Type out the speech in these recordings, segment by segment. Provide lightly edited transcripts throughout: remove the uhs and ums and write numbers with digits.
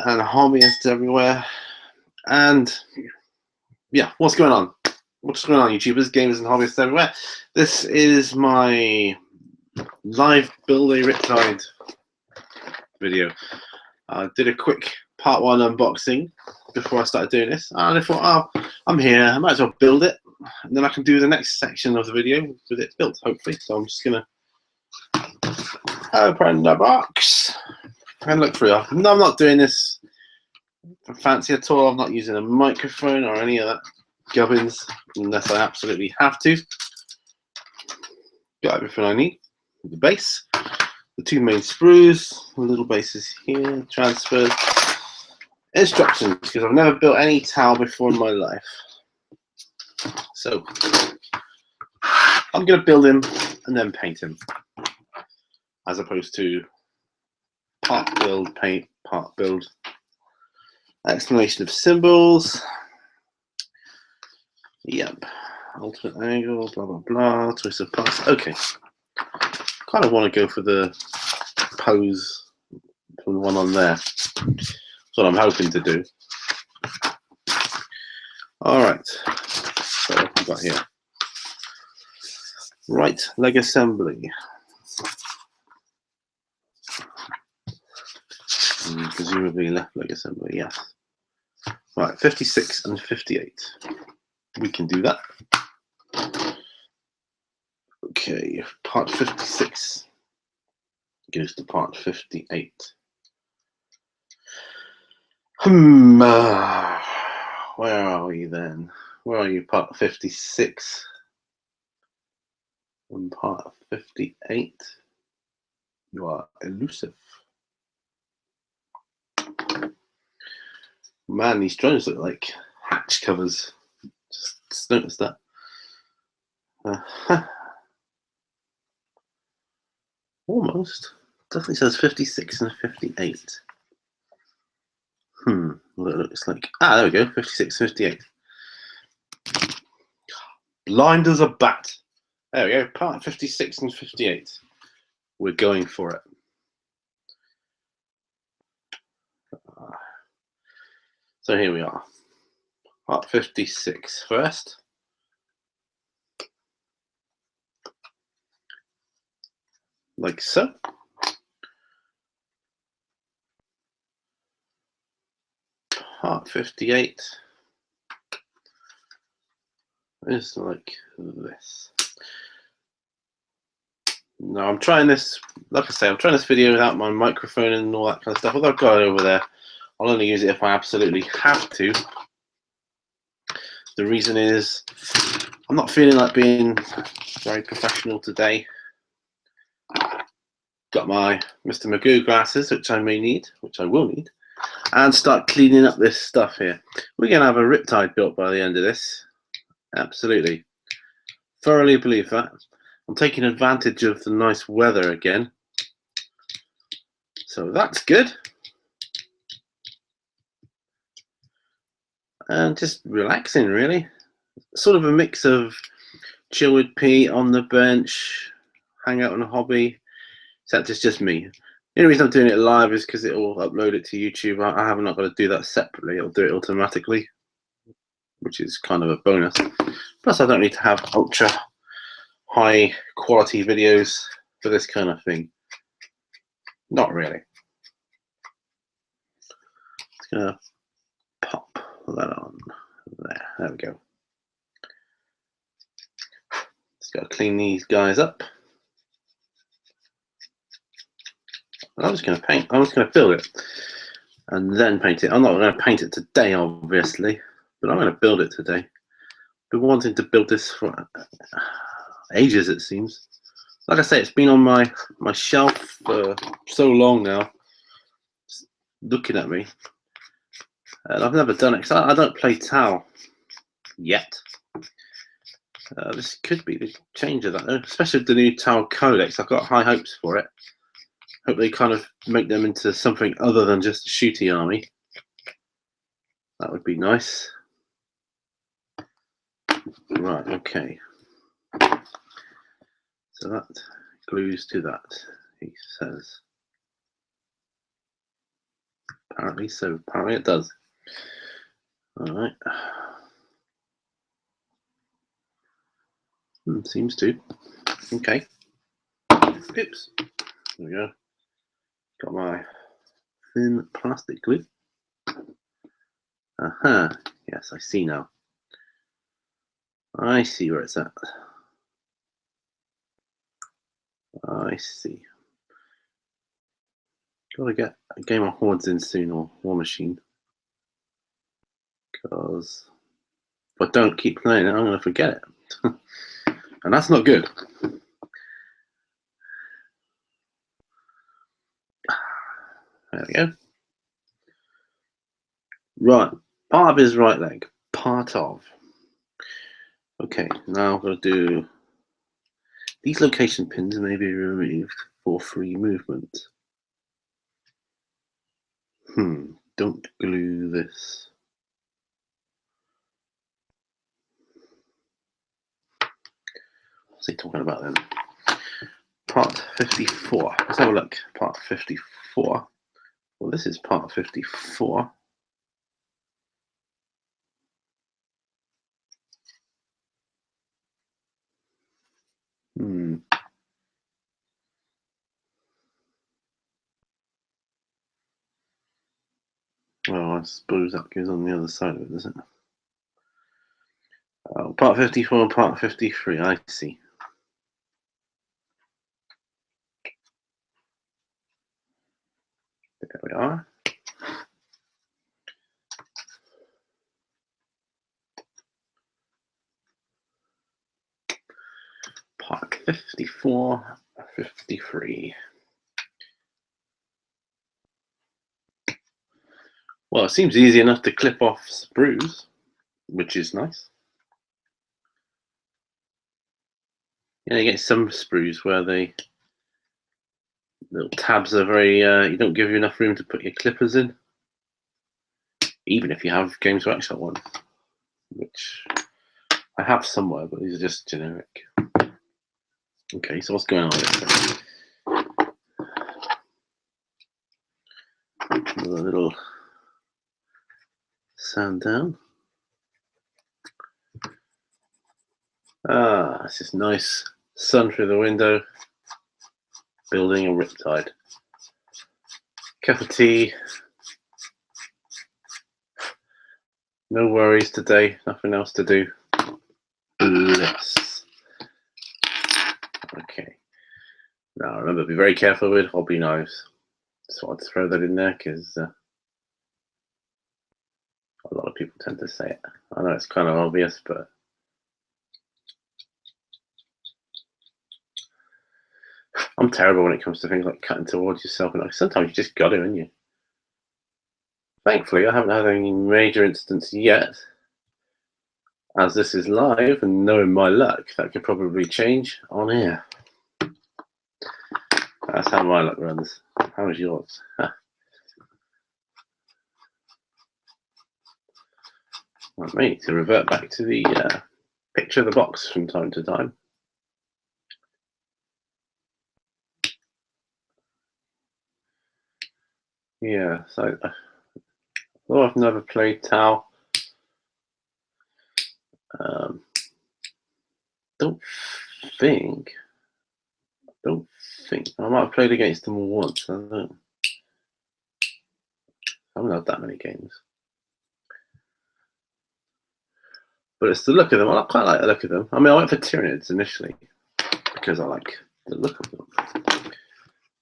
and hobbyists everywhere. And yeah, what's going on? What's going on, YouTubers, gamers, and hobbyists everywhere? This is my live build a Riptide video. I did a quick part 1 unboxing before I started doing this, and I thought, oh, I'm here, I might as well build it, and then I can do the next section of the video with it built, hopefully. So I'm just gonna open the box and look through it. No, I'm not doing this fancy at all. I'm not using a microphone or any of that gubbins unless I absolutely have to. Got everything I need. The base, the 2 main sprues, the little bases here, transfers, instructions, because I've never built any Tau before in my life. So I'm going to build him and then paint him, as opposed to part build, paint, part build. Explanation of symbols. Yep. Alternate angle, blah, blah, blah. Twist of parts. Okay. Kind of want to go for the pose from the one on there. That's what I'm hoping to do. Alright. So what have we got here? Right leg assembly. And presumably left leg assembly, yes. Right, 56 and 58. We can do that. Okay, part 56 goes to part 58. Where are we then? Where are you, part 56? And part 58? You are elusive. Man, these drones look like hatch covers. Just noticed that. Almost. Definitely says 56 and 58. What it looks like. Ah, there we go. 56, 58. Blind as a bat. There we go. Part 56 and 58. We're going for it. So here we are. Part 56 first. Like so. Part 58 is like this. Now I'm trying this, like I say, I'm trying this video without my microphone and all that kind of stuff. Although I've got it over there, I'll only use it if I absolutely have to. The reason is I'm not feeling like being very professional today. Got my Mr. Magoo glasses, which I may need, which I will need, and start cleaning up this stuff here. We're going to have a Riptide built by the end of this. Absolutely. Thoroughly believe that. I'm taking advantage of the nice weather again. So that's good. And just relaxing, really. Sort of a mix of chill with Pete on the bench, hang out on a hobby, except it's just me. The only reason I'm doing it live is because it will upload it to YouTube. I have not got to do that separately. It'll do it automatically, which is kind of a bonus. Plus, I don't need to have ultra high quality videos for this kind of thing. Not really. Just gonna pop that on there. There we go. Just gotta clean these guys up. I'm just going to paint. I'm just going to build it and then paint it. I'm not going to paint it today, obviously, but I'm going to build it today. Been wanting to build this for ages, it seems. Like I say, it's been on my shelf for so long now, just looking at me, and I've never done it because I don't play Tau yet. This could be the change of that, though, especially with the new Tau Codex. I've got high hopes for it. Hope they kind of make them into something other than just a shooty army. That would be nice. Right, okay. So that glues to that, he says. Apparently so. Apparently it does. All right. Seems to. Okay. Oops. There we go. Got my thin plastic glue. Aha. Yes, I see now. I see where it's at. I see. Gotta get a game of Hordes in soon, or War Machine. Because if I don't keep playing it, I'm gonna forget it. And that's not good. There we go. Right. Part of his right leg. Part of. Okay, now I'm going to do these location pins may be removed for free movement. Don't glue this. What's he talking about then? Part 54. Let's have a look. Part 54. Well, this is part 54. Well, I suppose that goes on the other side of it, doesn't it? Oh, part 54 and part 53, I see. There we are. Part 54, 53. Well, it seems easy enough to clip off sprues, which is nice. Yeah, you get some sprues where the little tabs are very, you don't give you enough room to put your clippers in, even if you have Games Workshop ones, which I have somewhere, but these are just generic. Okay, so what's going on here? Another little sand down. Ah, it's just nice sun through the window, building a Riptide. Cup of tea. No worries today, nothing else to do. Yes. Okay. Now remember, be very careful with hobby knives. So I'd throw that in there because a lot of people tend to say it. I know it's kind of obvious, but I'm terrible when it comes to things like cutting towards yourself. And like, sometimes you just got to, haven't you? Thankfully, I haven't had any major instance yet. As this is live, and knowing my luck, that could probably change on here. That's how my luck runs. How is yours? I may need to revert back to the picture of the box from time to time. Yeah, so although I've never played Tau, don't think I might have played against them once. I haven't had that many games, but it's the look of them. I quite like the look of them. I mean, I went for Tyranids initially because I like the look of them.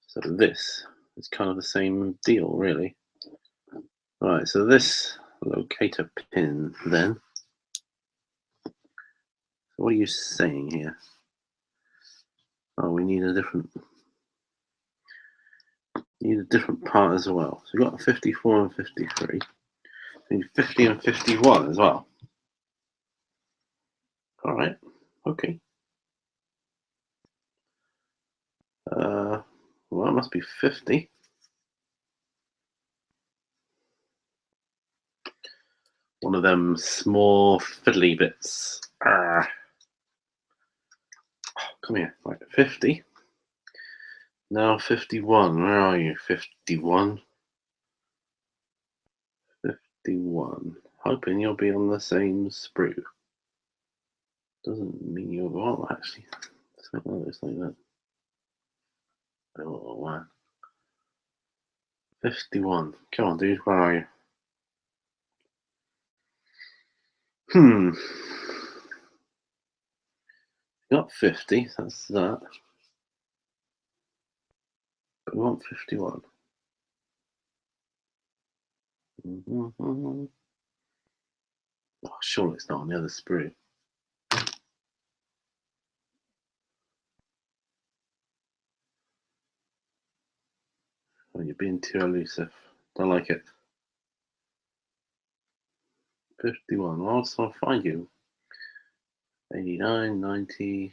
So this is kind of the same deal, really. Right. So this locator pin then. So what are you saying here? Oh, we need a different part as well. So we've got 54 and 53. We need 50 and 51 as well. All right. Okay. Well, it must be 50. One of them small fiddly bits. Oh, come here. Right, 50. Now 51. Where are you? 51. 51. Hoping you'll be on the same sprue. Doesn't mean you're wrong, actually. Something like this, like that. Oh, wow. 51. Come on, dude, where are you? Got 50, that's that. But we want 51. Oh, sure, it's not on the other sprue. Oh, you're being too elusive. Don't like it. 51. Well, I'll find you. 89, 90,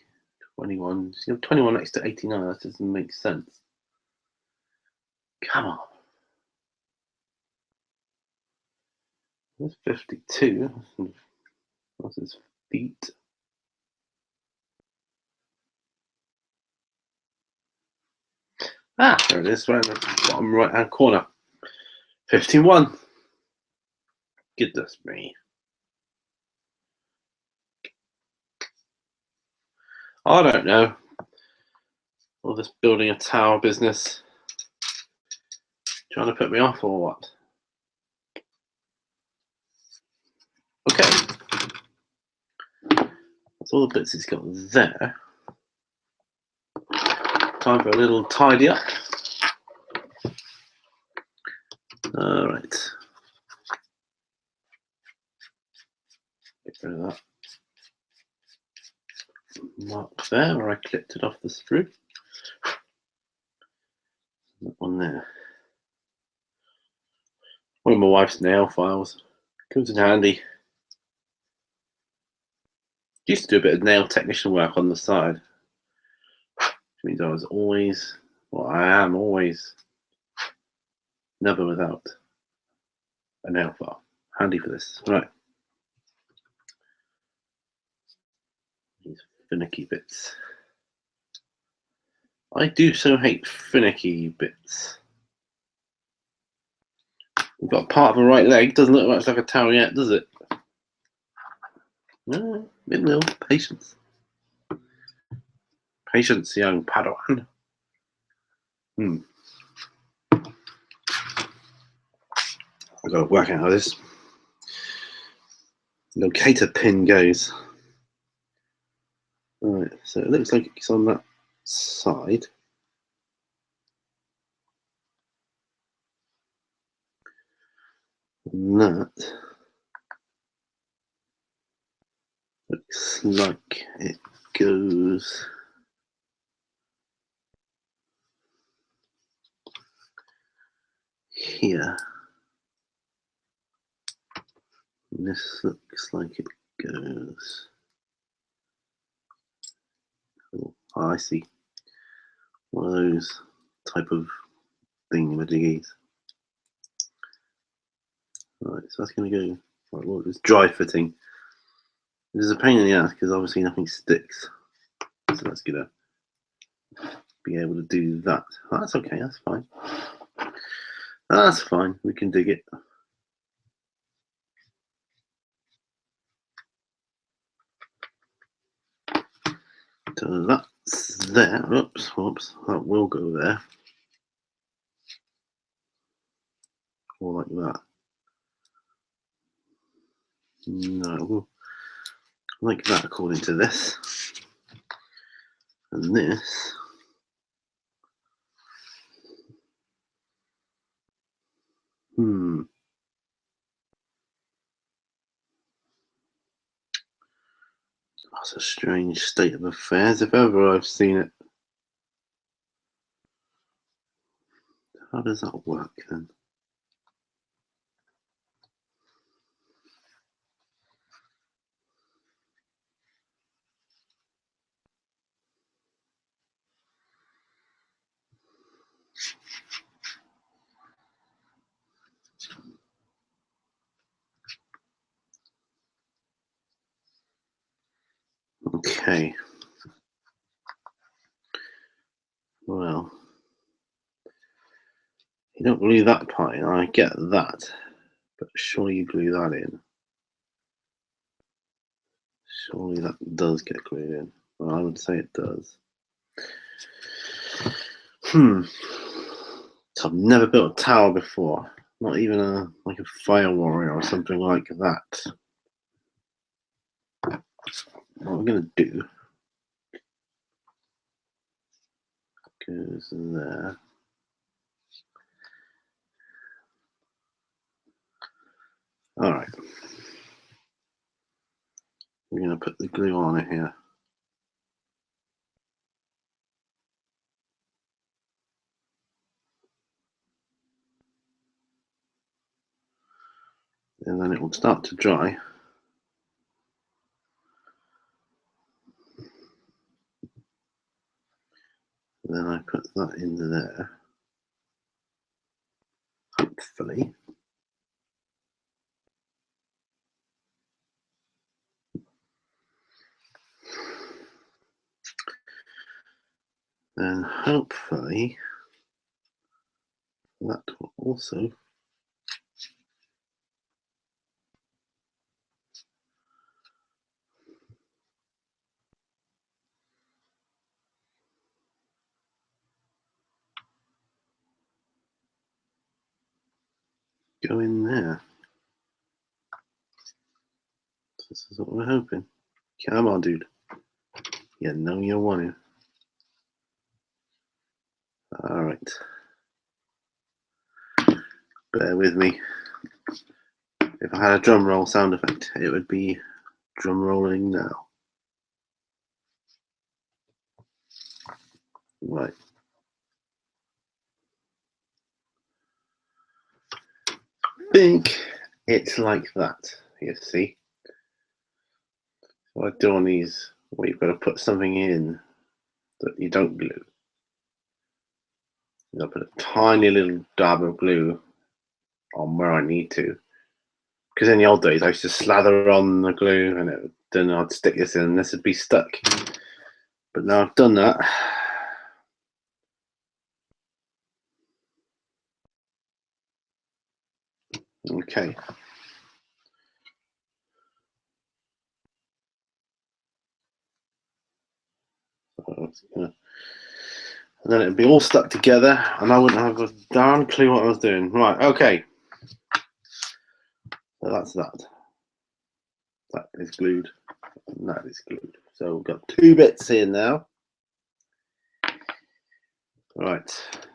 21. So you have 21 next to 89. That doesn't make sense. Come on. That's 52. What's his feet? Ah, there it is, right in the bottom right hand corner. 51. Goodness me. I don't know. All this building a tower business. Trying to put me off or what? Okay. That's all the bits he's got there. Time for a little tidy up. All right. Get rid of that mark there where I clipped it off the sprue. That one there. One of my wife's nail files. Comes in handy. Used to do a bit of nail technician work on the side. Which means I was always, well, I am always, never without a nail file. Handy for this. Right. These finicky bits. I do so hate finicky bits. We've got part of a right leg. Doesn't look much like a towel yet, does it? No, it will. Patience. Patience, young Padawan. I've got to work out how this locator pin goes. Alright, so it looks like it's on that side. And that looks like it goes here. And this looks like it goes. Oh, I see. One of those type of thingamajiggies. Right, so that's going to go. Right, well, it's dry fitting. This is a pain in the ass because obviously nothing sticks. So that's going to be able to do that. Oh, that's okay, that's fine. That's fine, we can dig it. So that's there. Oops, whoops, that will go there. Or like that. No, like that according to this. And this. That's a strange state of affairs if ever I've seen it. How does that work then? Okay. Well, you don't leave that part in, I get that. But surely you glue that in. Surely that does get glued in. Well, I would say it does. So I've never built a tower before. Not even like a fire warrior or something like that. What we're going to do goes there. All right. We're going to put the glue on it here. And then it will start to dry. And then I put that into there. Hopefully. Then hopefully that will also go in there. This is what we're hoping. Come on, dude. You know you want it. All right. Bear with me. If I had a drum roll sound effect, it would be drum rolling now. Right. I think it's like that, you see. What I do on these, where you've got to put something in that you don't glue. I'll put a tiny little dab of glue on where I need to. Because in the old days, I used to slather on the glue and then I'd stick this in and this would be stuck. But now I've done that. Okay. And then it'd be all stuck together and I wouldn't have a darn clue what I was doing. Right, okay. So that's that. That is glued and that is glued. So we've got 2 bits here now. Right,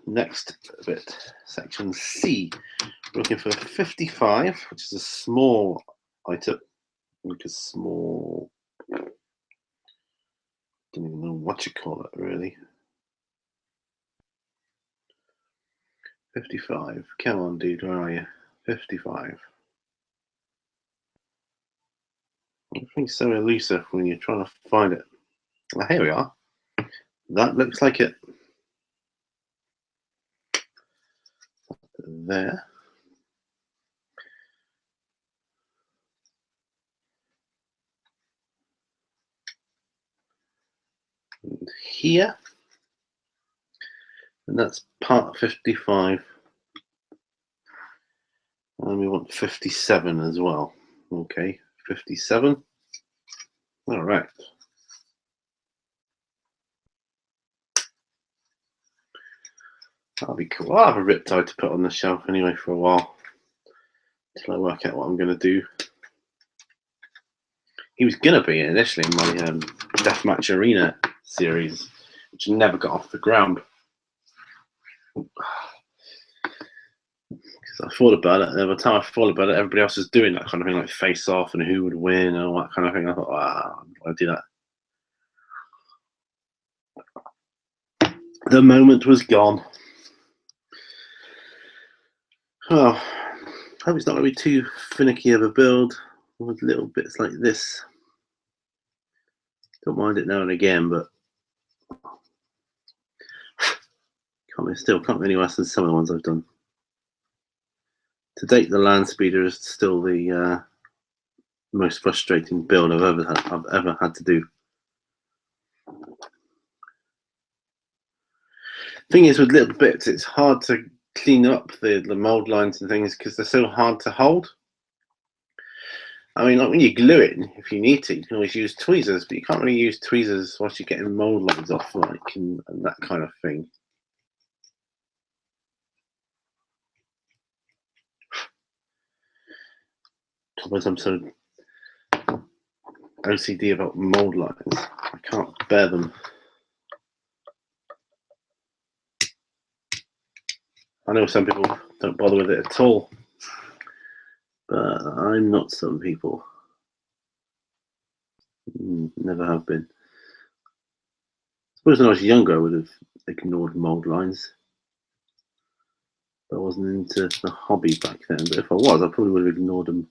next bit, section C. We're looking for 55, which is a small item. Which is small. Don't even know what you call it, really. 55. Come on, dude, where are you? 55. Everything's so elusive when you're trying to find it. Well, here we are. That looks like it. There. And here. And that's part 55. And we want 57 as well. Okay, 57. All right. That'll be cool. I'll have a Riptide to put on the shelf anyway for a while. Until I work out what I'm going to do. He was going to be initially in my Deathmatch Arena series, which never got off the ground. Because I thought about it, and by the time I thought about it, everybody else was doing that kind of thing, like face off and who would win and all that kind of thing. I thought, I'll do that. The moment was gone. Oh, I hope it's not going to be too finicky of a build with little bits like this. Don't mind it now and again, but can't be any worse than some of the ones I've done. To date, the land speeder is still the most frustrating build I've ever had to do. Thing is, with little bits, it's hard to clean up the mold lines and things because they're so hard to hold. I mean, like when you glue it, if you need to, you can always use tweezers, but you can't really use tweezers whilst you're getting mold lines off, like, and that kind of thing. Because I'm so OCD about mold lines, I can't bear them. I know some people don't bother with it at all, but I'm not some people. Never have been. I suppose when I was younger, I would have ignored mold lines. I wasn't into the hobby back then, but if I was, I probably would have ignored them.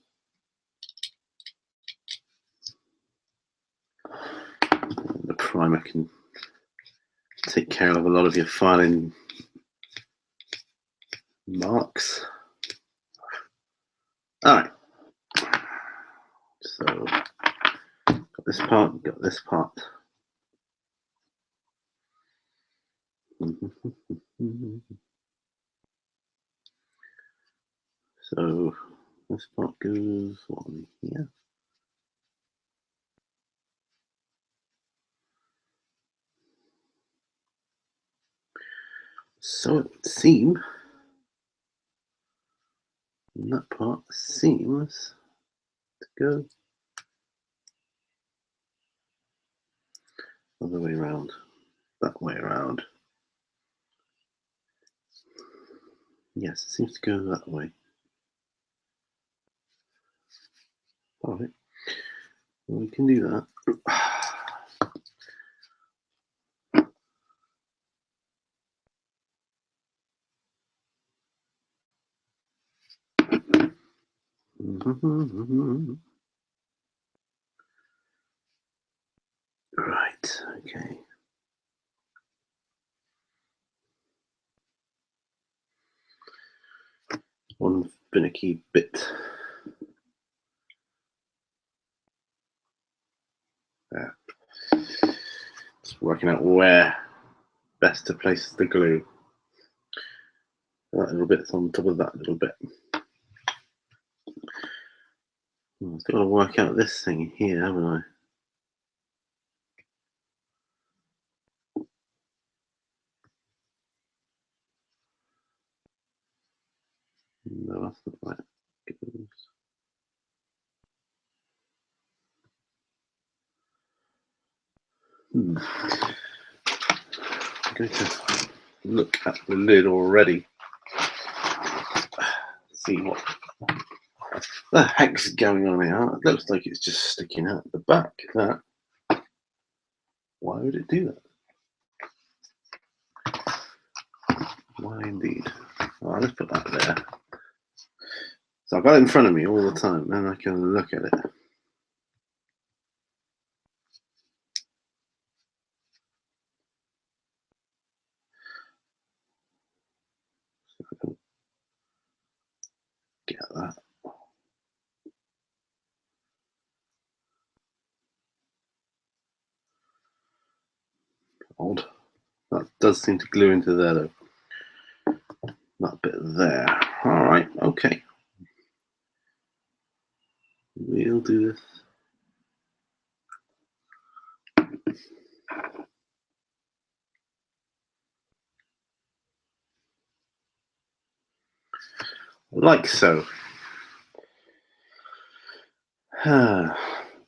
The primer can take care of a lot of your filing marks. Alright, so got this part, got this part. So this part goes on here. So it would seem, and that part seems to go other way around, that way around. Yes, it seems to go that way. Alright, well, we can do that. Right, okay. One finicky bit. There. Just working out where best to place the glue. That little bit's on top of that little bit. I've got to work out this thing here, haven't I? No, that's not right. I'm going to look at the lid already. See what the heck's going on here. It looks like it's just sticking out the back. That. Why would it do that? Why indeed? Well, let's put that there. So I've got it in front of me all the time, and I can look at it. So I can get that. Odd. That does seem to glue into there, though. That bit there. All right. Okay. We'll do this. Like so.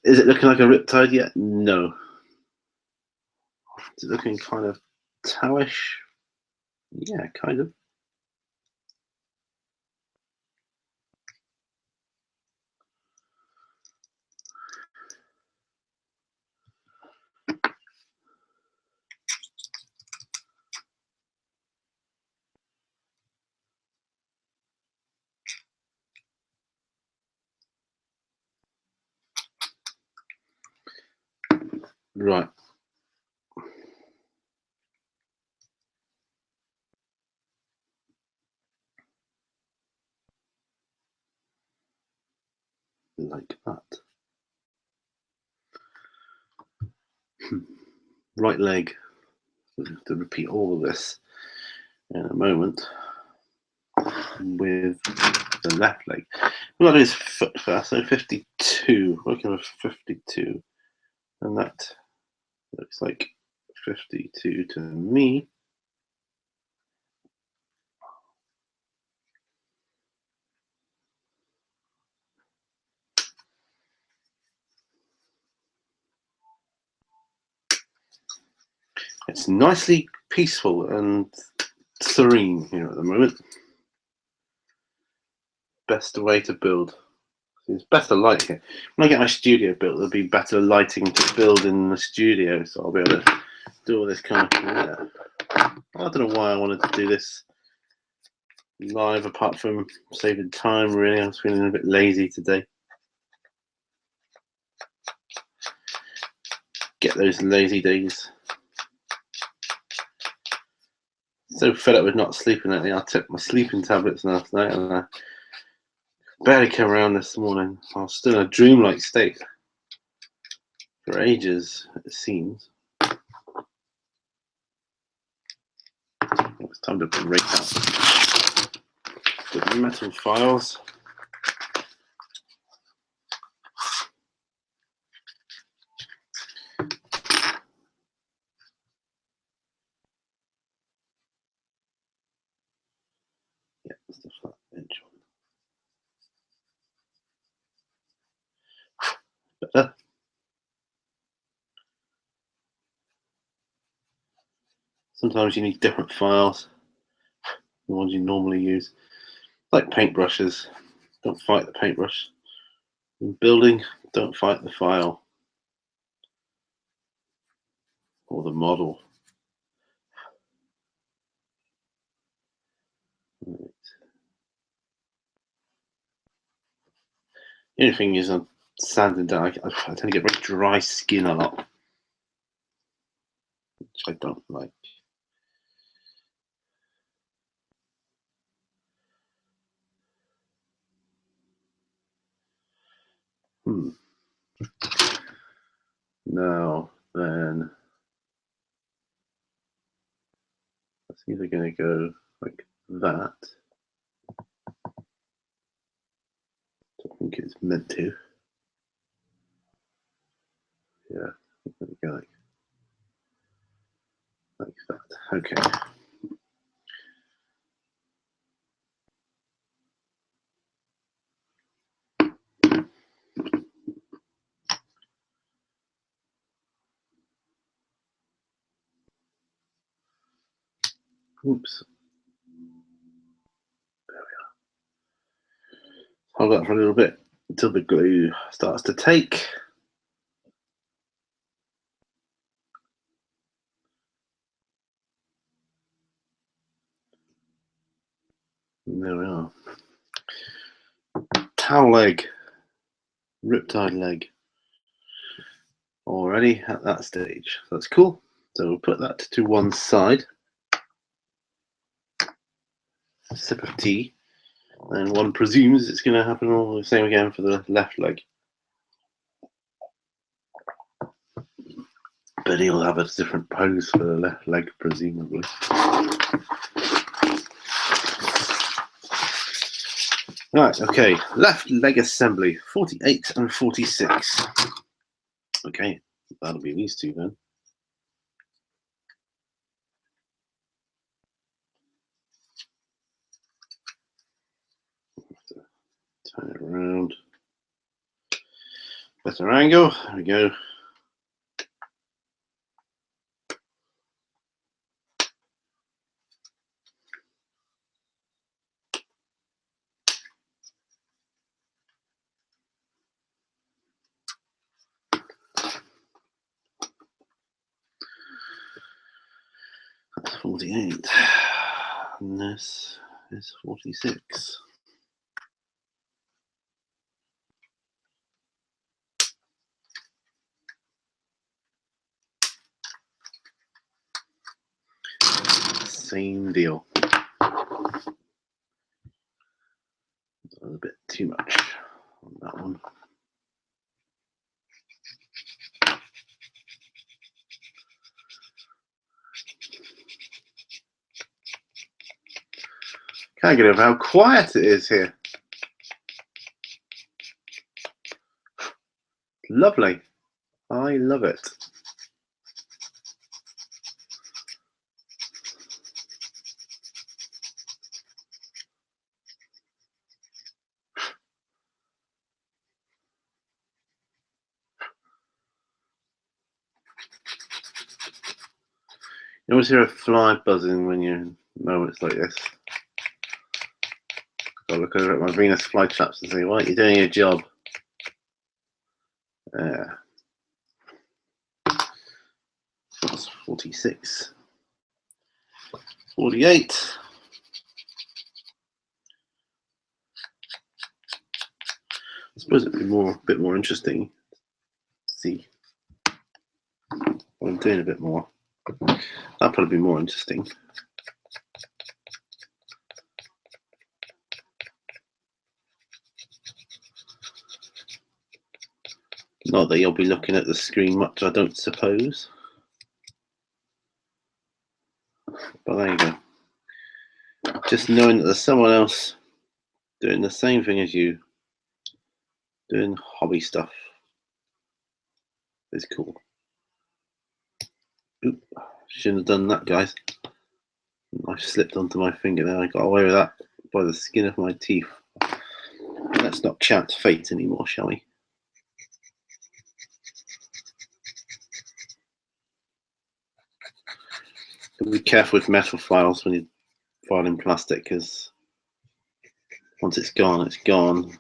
Is it looking like a riptide yet? No. Is it looking kind of towish? Yeah, kind of. Right. Like that. Right leg. We'll have to repeat all of this in a moment. with the left leg. We'll do his foot first. So 52. Working with 52, and that looks like 52 to me. It's nicely peaceful and serene here at the moment. Best way to build. It's better light here. When I get my studio built, there'll be better lighting to build in the studio, so I'll be able to do all this kind of thing there. I don't know why I wanted to do this live, apart from saving time, really. I was feeling a bit lazy today. Get those lazy days. So fed up with not sleeping lately. I took my sleeping tablets last night and I barely came around this morning. I was still in a dreamlike state for ages, it seems. It's time to break out the metal files. Yeah, it's the flat edge one. Better. Sometimes you need different files, the ones you normally use. Like paintbrushes. Don't fight the paintbrush. In building, don't fight the file or the model. Right. The only thing is I'm sanding down. I tend to get very dry skin a lot, which I don't like. Now then, that's either going to go like that. I think it's meant to. Yeah, there we go, like that. Okay. Oops. There we are. Hold that for a little bit until the glue starts to take. And there we are. Tau leg, Riptide leg, already at that stage. So that's cool. So we'll put that to one side. A sip of tea. And one presumes it's going to happen all the same again for the left leg. But he'll have a different pose for the left leg, presumably. Right, okay, left leg assembly, 48 and 46. Okay, that'll be these two then. Turn it around. Better angle, there we go. That's 48. And this is 46. Same deal. A little bit too much on that one. Can't get over how quiet it is here. Lovely. I love it. You always hear a fly buzzing when you're in moments like this. I'll look over at my Venus flytraps and say, "Right, you're doing your job." There. That's 46. 48. I suppose it'd be a bit more interesting to see what I'm doing a bit more. That'd probably be more interesting. Not that you'll be looking at the screen much, I don't suppose. But there you go. Just knowing that there's someone else doing the same thing as you, doing hobby stuff, is cool. Oop, shouldn't have done that, guys. I slipped onto my finger there. I got away with that by the skin of my teeth. Let's not chance fate anymore, shall we? Be careful with metal files when you file in plastic, because once it's gone, it's gone.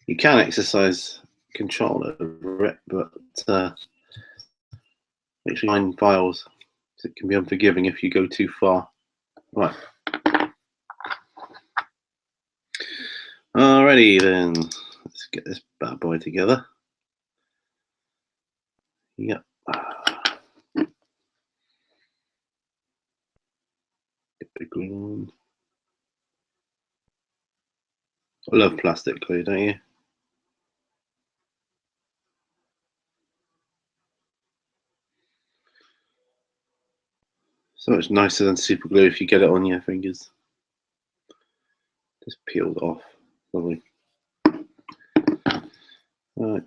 You can exercise control over it, but make sure you find files. It can be unforgiving if you go too far. Right. Alrighty then, let's get this bad boy together. Yep. Get the green one. I love plastic glue, don't you? So much nicer than super glue if you get it on your fingers. Just peeled off. Lovely. Right.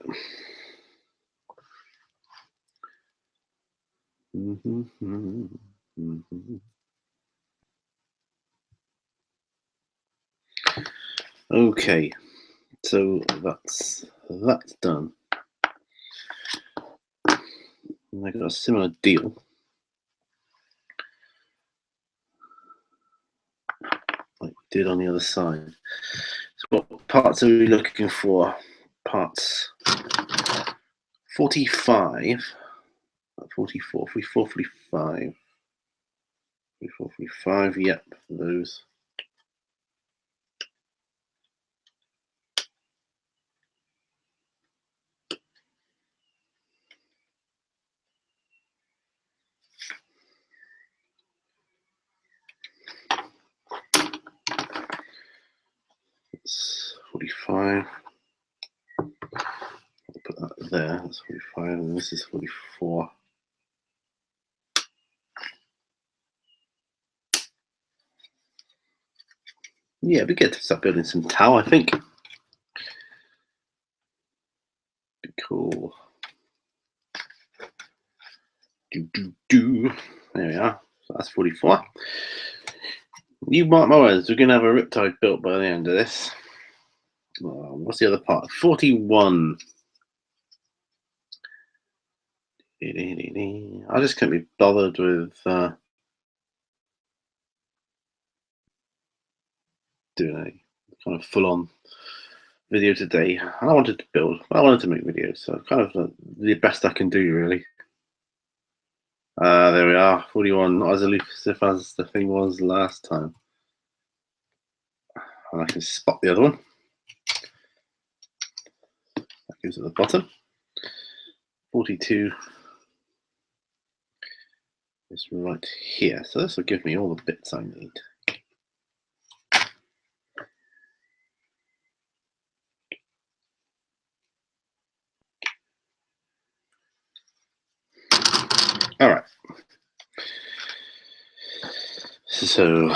Okay, so that's done. And I got a similar deal. Like we did on the other side. So what parts are we looking for? Parts 45, 44, 44, 45. 44, 45, yep, those. That's 45. I'll put that there. That's 45, and this is 44. Yeah, it'd be good to start building some Tau, I think. Be cool. There we are. So that's 44. You mark my words, we're going to have a Riptide built by the end of this. What's the other part? 41. I just can't be bothered with doing a kind of full-on video today. I wanted to make videos, so kind of the best I can do, really. There we are, 41, not as elusive as the thing was last time. And I can spot the other one. That goes at the bottom. 42 is right here. So this will give me all the bits I need. All right. So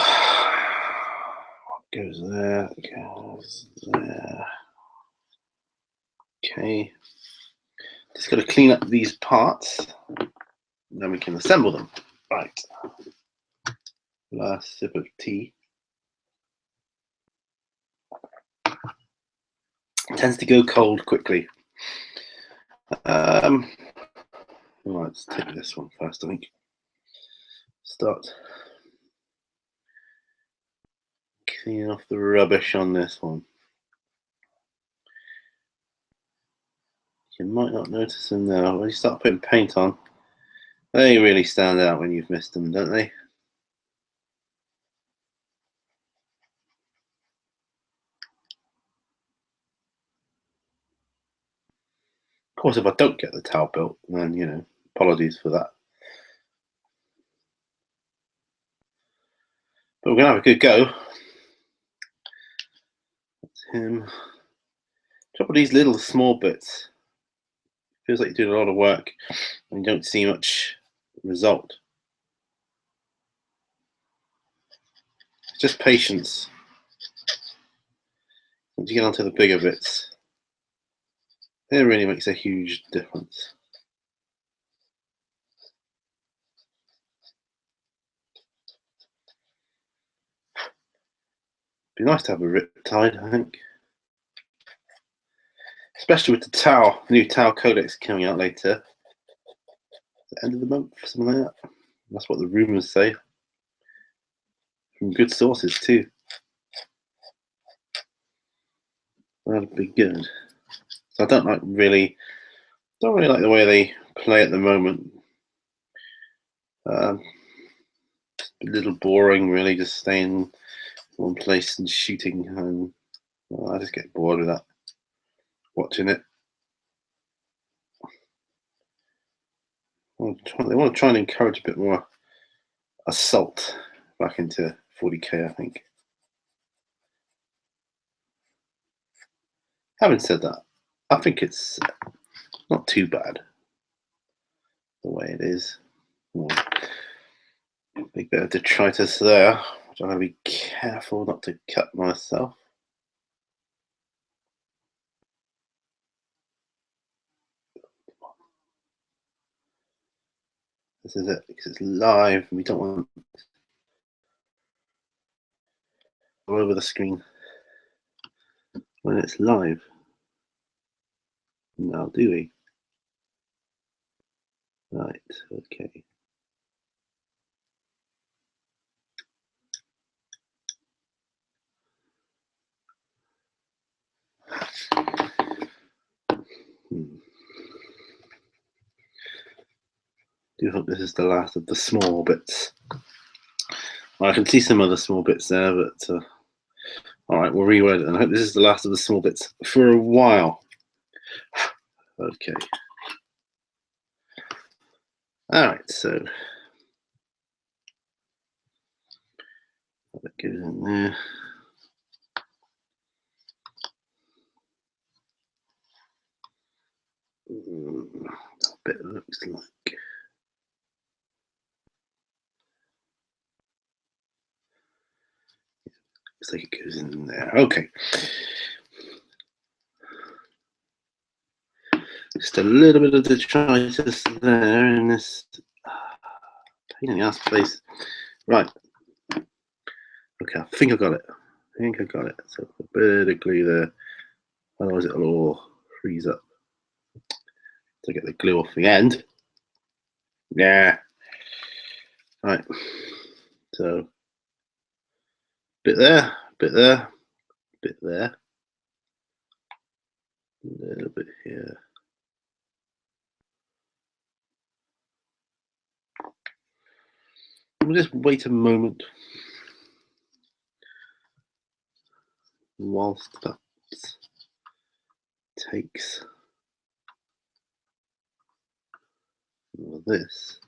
there, goes there. Okay, just got to clean up these parts, and then we can assemble them. Right, last sip of tea. It tends to go cold quickly. Let's take this one first, I think. Start cleaning off the rubbish on this one. You might not notice them now. When you start putting paint on, they really stand out when you've missed them, don't they? Of course, if I don't get the towel built, then, you know, apologies for that. But we're going to have a good go. That's him. Trouble these little small bits. Feels like you're doing a lot of work and you don't see much result. It's just patience. Once you get onto the bigger bits, it really makes a huge difference. Be nice to have a Riptide, I think. Especially with the new Tau codex coming out later. At the end of the month, something like that. That's what the rumours say. From good sources too. That'd be good. So I don't really like the way they play at the moment. A little boring, really, just staying in one place and shooting, and well, I just get bored with that. Watching it. They want to try and encourage a bit more assault back into 40k, I think. Having said that, I think it's not too bad the way it is. Big bit of detritus there, which I'm going to be careful not to cut myself. This is it, because it's live and we don't want all over the screen when it's live. Now, do we? Right, okay. Do hope this is the last of the small bits. Well, I can see some other small bits there, but all right, we'll reword it. And I hope this is the last of the small bits for a while. Okay. All right, so that goes in there. That bit looks like. Looks like it goes in there. Okay. Just a little bit of detritus there in this pain in the ass place. Right. Okay, I think I got it. So a bit of glue there. Otherwise it'll all freeze up. To get the glue off the end. Yeah. Right. So bit there, bit there, bit there. A little bit here. We'll just wait a moment whilst that takes this.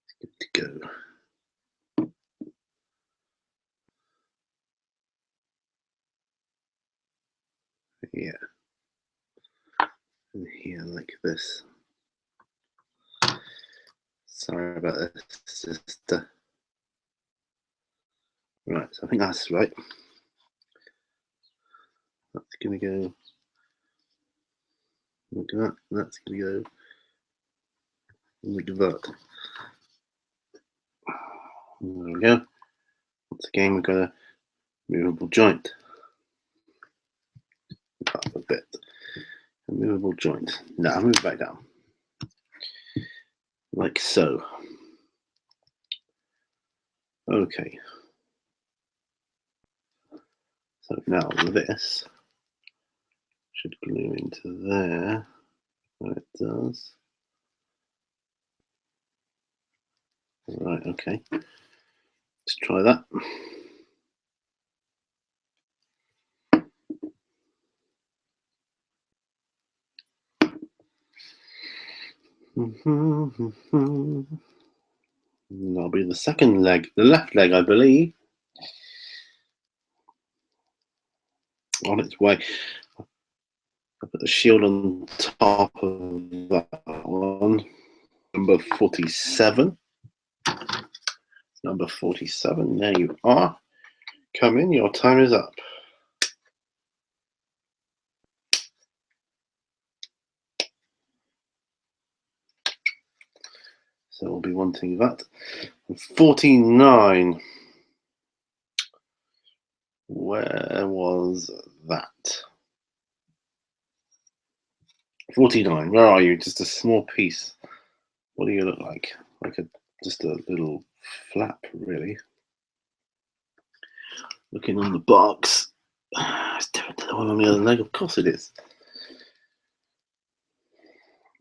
It's good to go. Yeah. And here like this. Sorry about this. It's just, right, so I think that's right. That's going to go. Look at that. That's going to go. Look at that. There we go. Once again, we've got a movable joint. Up a bit. A movable joint. Now move back down. Like so. Okay. So now this should glue into there. It does. Right, okay. Let's try that. That'll be the second leg, the left leg, I believe. On its way. I put the shield on top of that one. Number 47. Number 47. There you are. Come in, your time is up. So we'll be wanting that. 49. Where was that? 49. Where are you? Just a small piece. What do you look like? Like just a little flap, really. Looking on the box. It's different to the one on the other leg. Of course it is.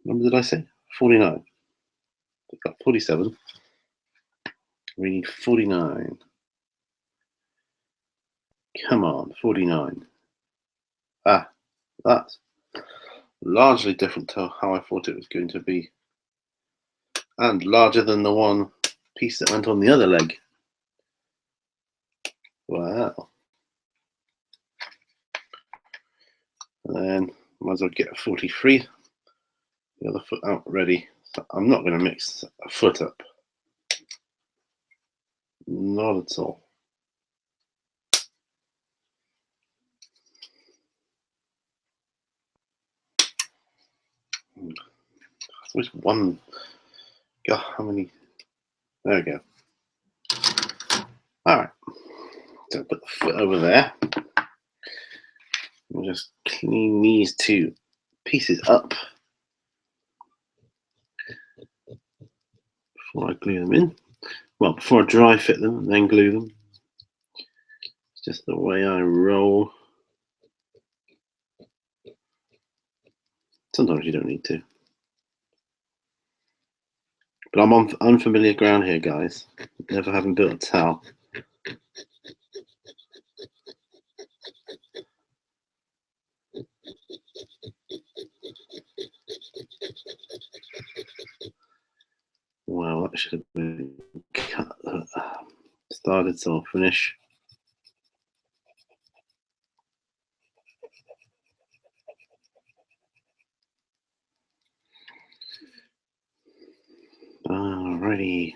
What did I say? 49. We've got 47. We need 49. Come on, 49. Ah, that's largely different to how I thought it was going to be. And larger than the one piece that went on the other leg. Wow. And then might as well get a 43. The other foot out ready. So I'm not going to mix a foot up. Not at all. There's one. God, how many? There we go. All right. So put the foot over there. We'll just clean these two pieces up before I glue them in. Well, before I dry fit them and then glue them. It's just the way I roll. Sometimes you don't need to. But I'm on unfamiliar ground here, guys. Never having built a towel. Wow, that should have been cut. Started, so I'll finish. Alrighty.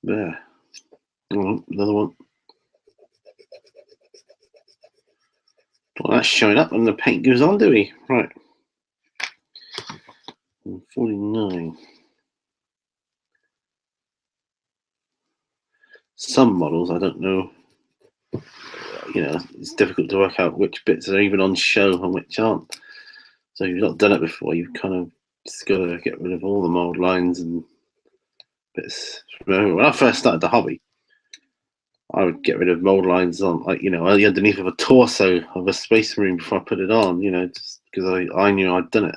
There. Oh, another one. Well, that's showing up when the paint goes on, do we? Right. 49. Some models, I don't know. You know, it's difficult to work out which bits are even on show and which aren't. So if you've not done it before, you've kind of just got to get rid of all the mold lines and bits. Remember, when I first started the hobby, I would get rid of mold lines on, like, you know, underneath of a torso of a Space Marine before I put it on, you know, just because I knew I'd done it.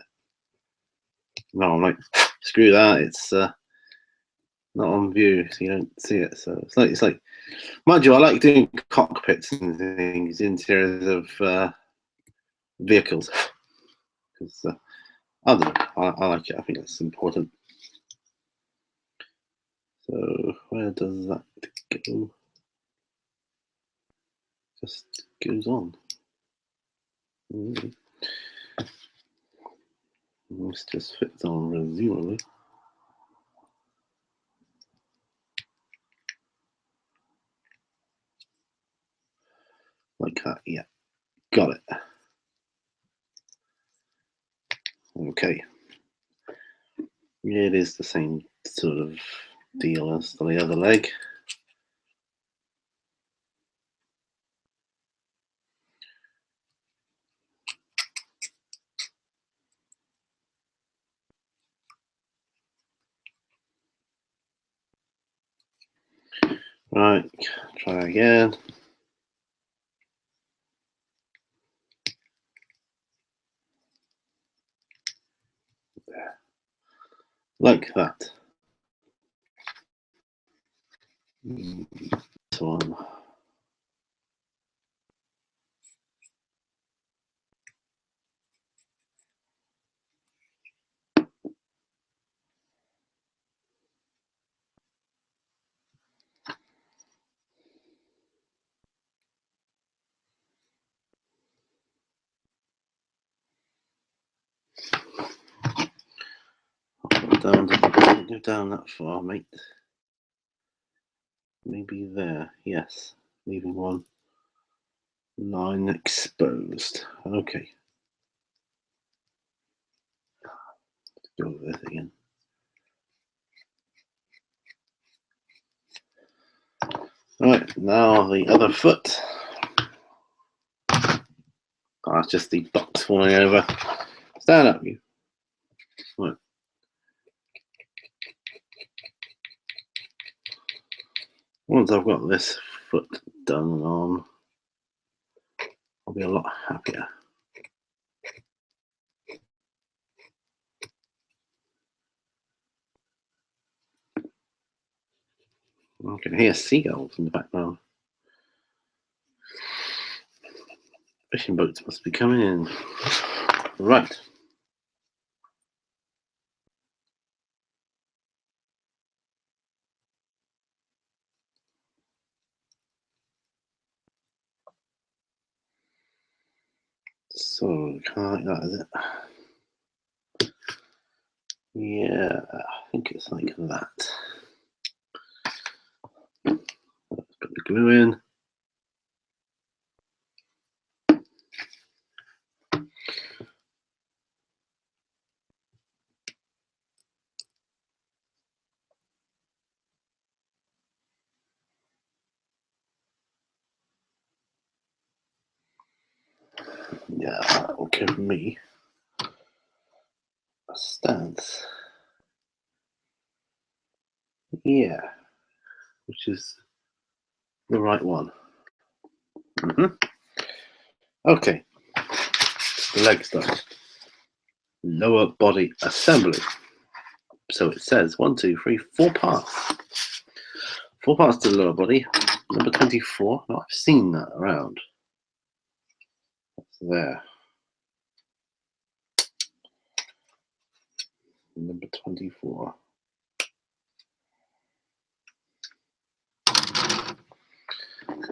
No, I'm like, screw that. It's not on view, so you don't see it. So it's like, mind you, I like doing cockpits and things, interiors of vehicles, because I don't know, I like it. I think it's important. So where does that go? Just goes on. This just fits on reasonably. Like that, yeah. Got it. Okay. It is the same sort of deal as the other leg. Right, try again. Like that. This one. Don't go down that far, mate. Maybe there, yes. Leaving one line exposed. Okay. Let's go with this again. Right, now the other foot. Oh, that's just the box falling over. Stand up, you. Right. Once I've got this foot done on, I'll be a lot happier. I can hear seagulls in the background. Fishing boats must be coming in. Right. So, kind of like that, is it? Yeah, I think it's like that. Let's put the glue in. Yeah, that will give me a stance. Yeah, which is the right one. Okay, the leg starts. Lower body assembly. So it says 1, 2, 3, 4 parts. 4 parts to the lower body. Number 24. Now I've seen that around. That's there. Number 24.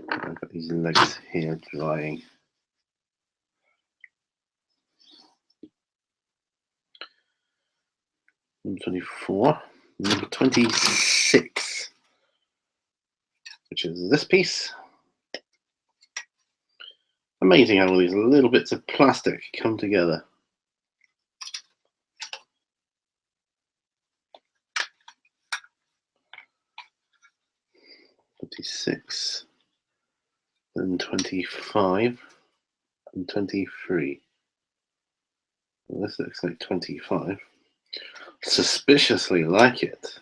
I've got these legs here drying. Number 24. Number 26, which is this piece. Amazing how all these little bits of plastic come together. "26, then 25, and 23. Well, this looks like 25. Suspiciously like it.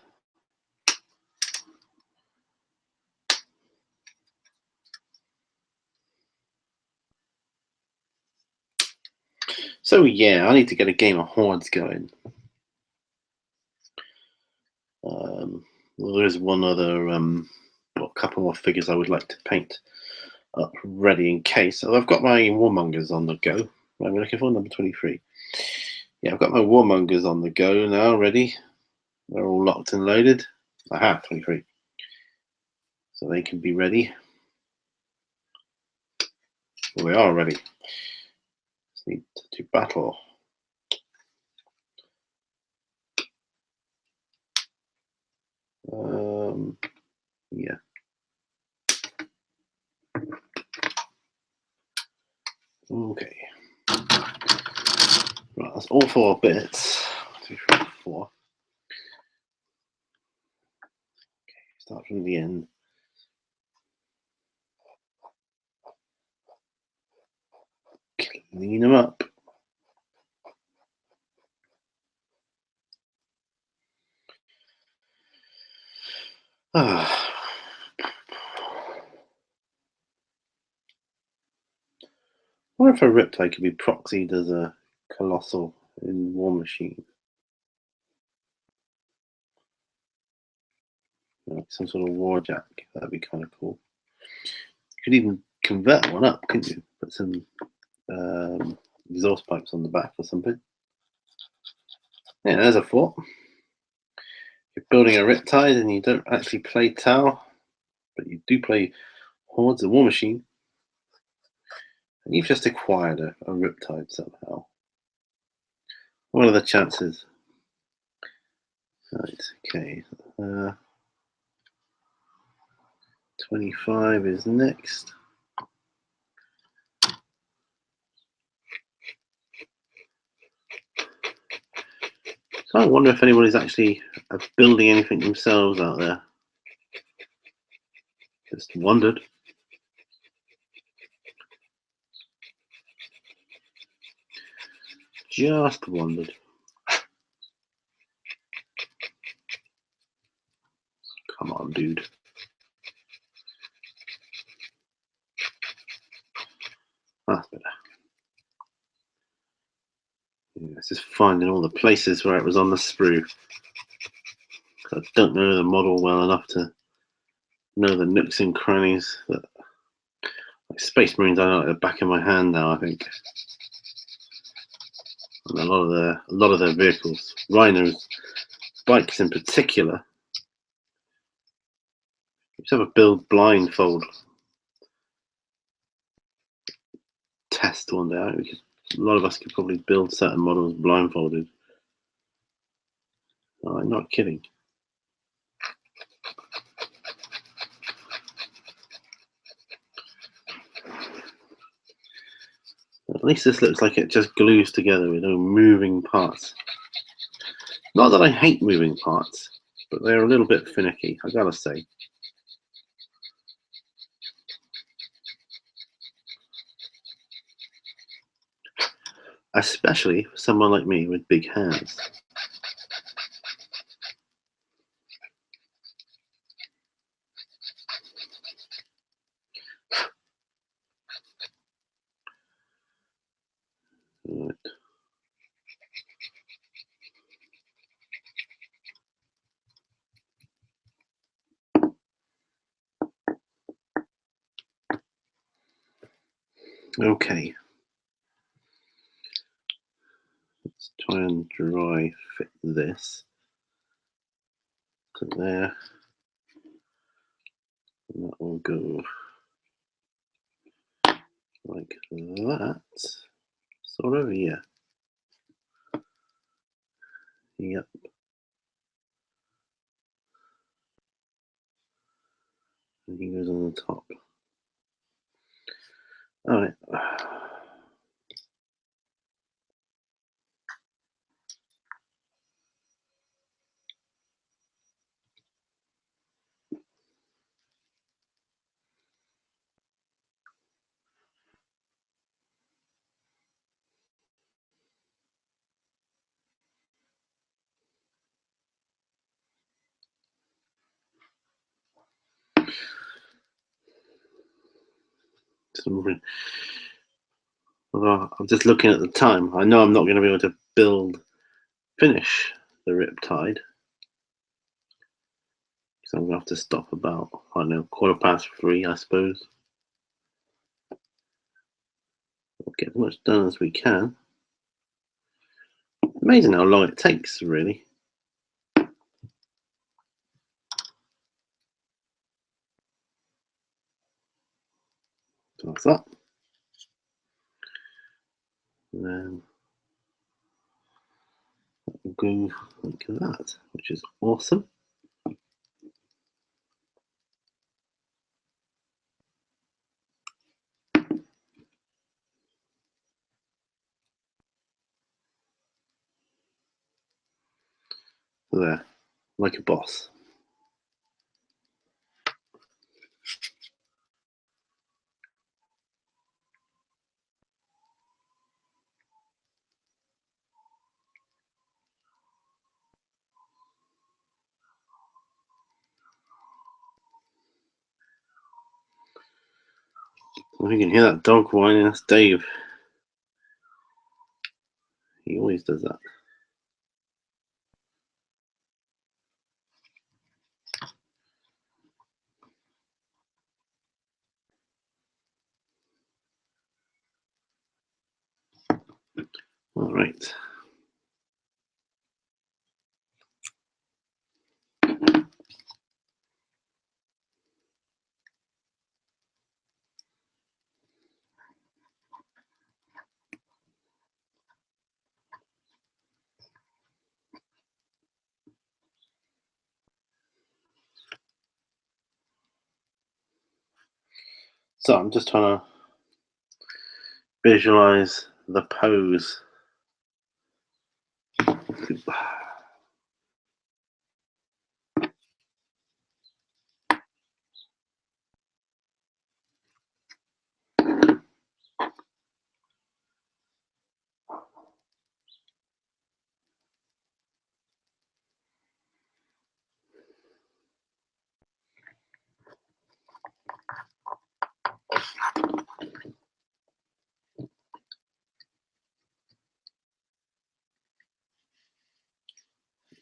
So yeah, I need to get a game of hordes going. Well, there is one other, a couple more figures I would like to paint up ready in case. So I've got my warmongers on the go. What am I looking for? Number 23. Yeah, I've got my warmongers on the go now, ready. They're all locked and loaded. Aha, 23. So they can be ready. We are ready. Need to battle. Yeah. Okay. Right, that's all 4 bits. 2, 3, 4. Okay, start from the end. Clean them up. I wonder if a Riptide could be proxied as a Colossal in War Machine. Like some sort of Warjack. That'd be kind of cool. You could even convert one up, couldn't you? Put some exhaust pipes on the back or something. Yeah, there's a thought. You're building a Riptide and you don't actually play Tau, but you do play Hordes, a War Machine. And you've just acquired a Riptide somehow. What are the chances? Right, okay. 25 is next. So I wonder if anybody's actually building anything themselves out there. Just wondered. Just wondered. Come on, dude. That's better. Yeah, it's just finding all the places where it was on the sprue. I don't know the model well enough to know the nooks and crannies. That, like Space Marines, I know at the back of my hand now, I think. And a lot of their vehicles, Rhinos, bikes in particular. Let's have a build blindfold test one day. Because a lot of us could probably build certain models blindfolded. Oh, I'm not kidding. At least this looks like it just glues together with no moving parts. Not that I hate moving parts, but they're a little bit finicky, I gotta say. Especially for someone like me with big hands. Right. Okay. Let's try and dry fit this to there. And that will go like that. Sort of, yeah. Yep. And he goes on the top. Alright. Although I'm just looking at the time. I know I'm not going to be able to finish the Riptide. So I'm going to have to stop about, I don't know, 3:15, I suppose. We'll get as much done as we can. Amazing how long it takes, really. So that's that. And then we'll go like that, which is awesome. There, like a boss. Well, you can hear that dog whining. That's Dave. He always does that. All right. So I'm just trying to visualize the pose.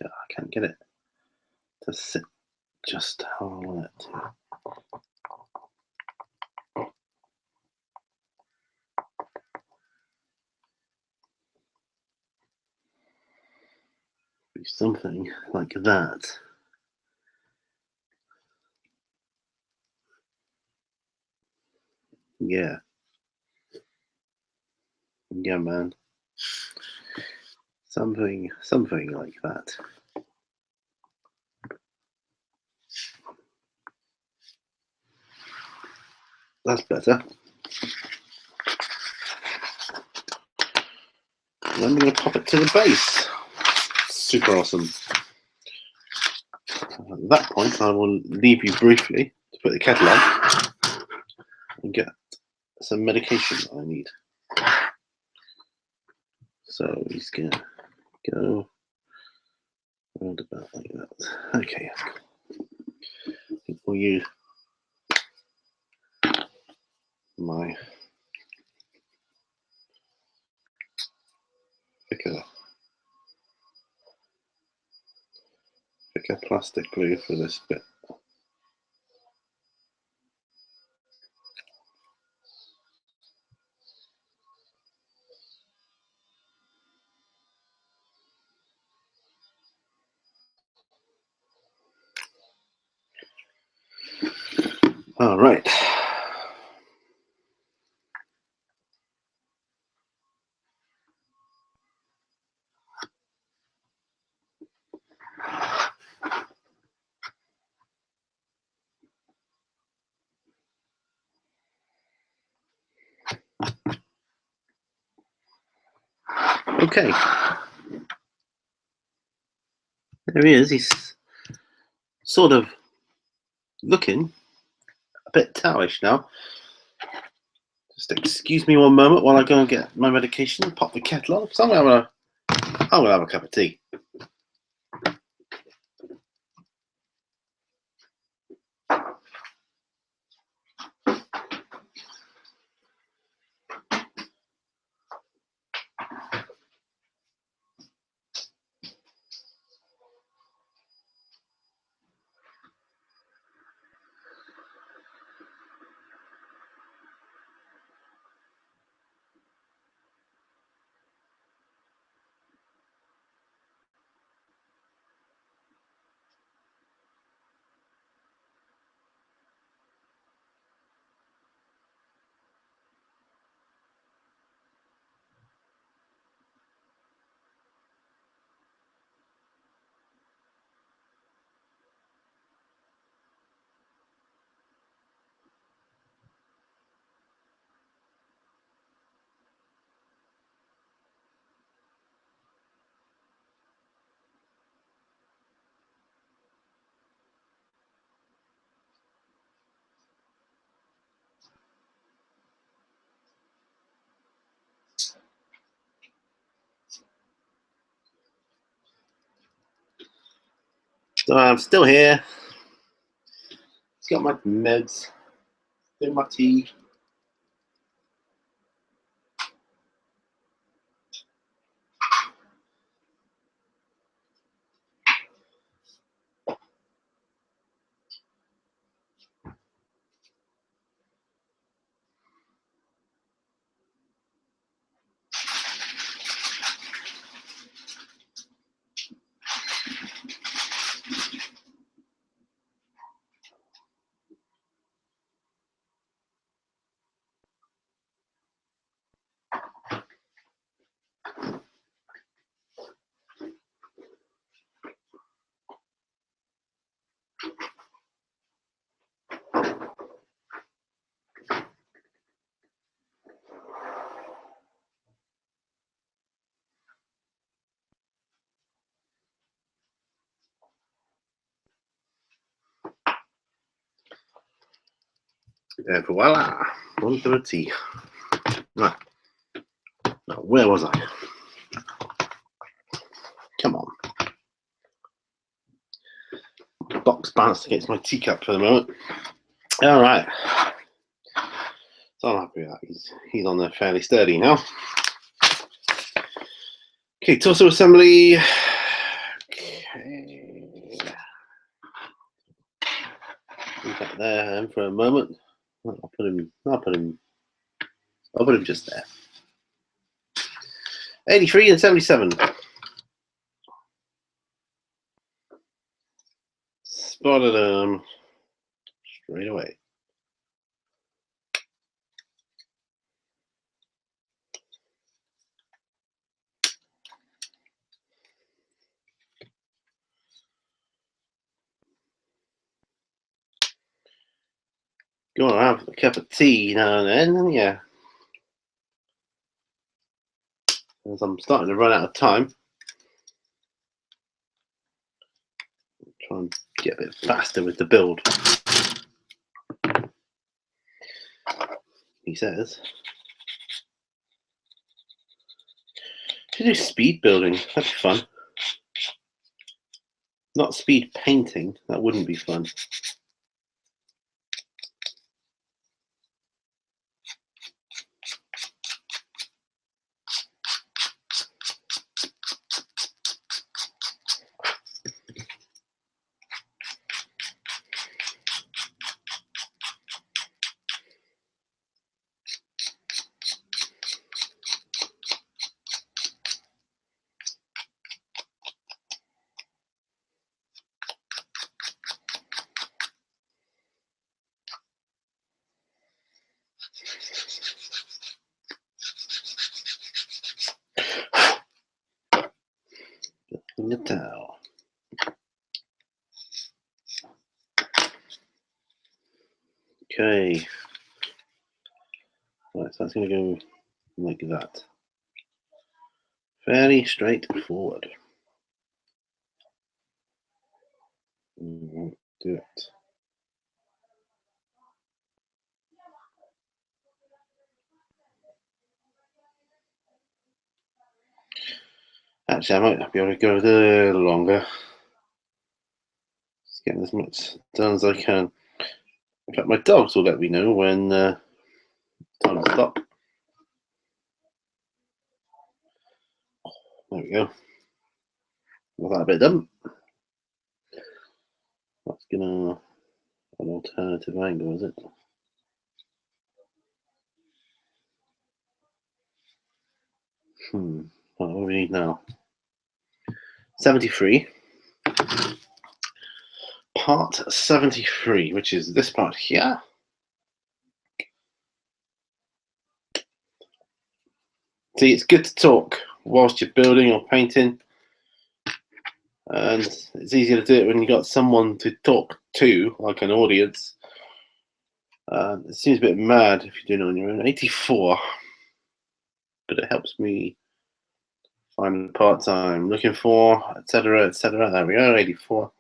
Yeah, I can't get it to sit just how I want it to. Be something like that. Yeah. Yeah, man. Something like that. That's better. Then I'm going to pop it to the base. Super awesome. At that point, I will leave you briefly to put the kettle on and get some medication that I need. So he's going to go around about like that. Okay, I think we'll use my thicker plastic glue for this bit. All right. Okay. There he is. He's sort of looking a bit towish now. Just excuse me one moment while I go and get my medication and pop the kettle on, because I'm gonna have a cup of tea. So I'm still here. It's got my meds, doing my tea. And voila, onto the tea. Right. Now, where was I? Come on. Box bounced against my teacup for the moment. All right. So I'm happy with that. He's on there fairly sturdy now. Okay, torso assembly. Okay. Leave that there for a moment. I'll put him just there. 83 and 77. Spotted him straight away. Go on, have a cup of tea now and then, yeah. As I'm starting to run out of time, try and get a bit faster with the build. He says. Should do speed building, that'd be fun. Not speed painting, that wouldn't be fun. In the towel. Okay. Right, so that's going to go like that. Fairly straightforward. Do it. Actually, I might be able to go a little longer. Just getting as much done as I can. In fact, my dogs will let me know when time to stop. There we go. Got that a bit done. That's gonna an alternative angle, is it? What do we need now? 73. Part 73, which is this part here. See, it's good to talk whilst you're building or painting, and it's easier to do it when you've got someone to talk to, like an audience. It seems a bit mad if you're doing it on your own. 84, but it helps me find the parts I'm looking for, etc., etc. There we go, 84.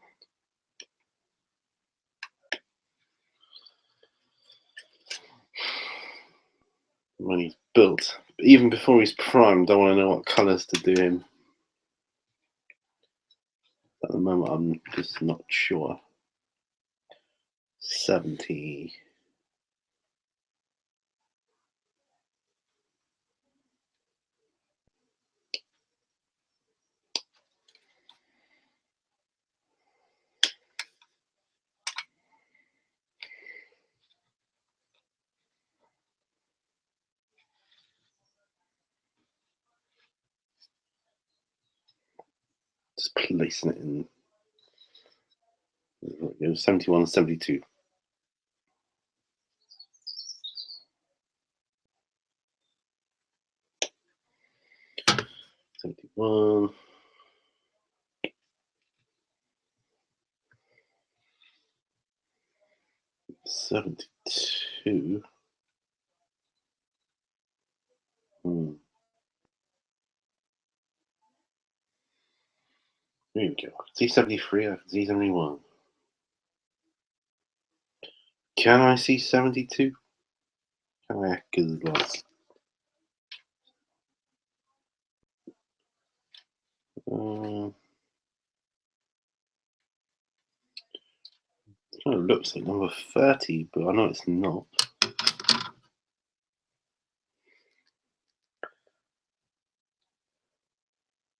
When he's built, even before he's primed, I want to know what colours to do him. At the moment, I'm just not sure. 70. Just placing it in. It was 71, 72. '71. 72. There you go. C73, C71. Can I see 72? Can I good luck? It kind of looks like number 30, but I know it's not.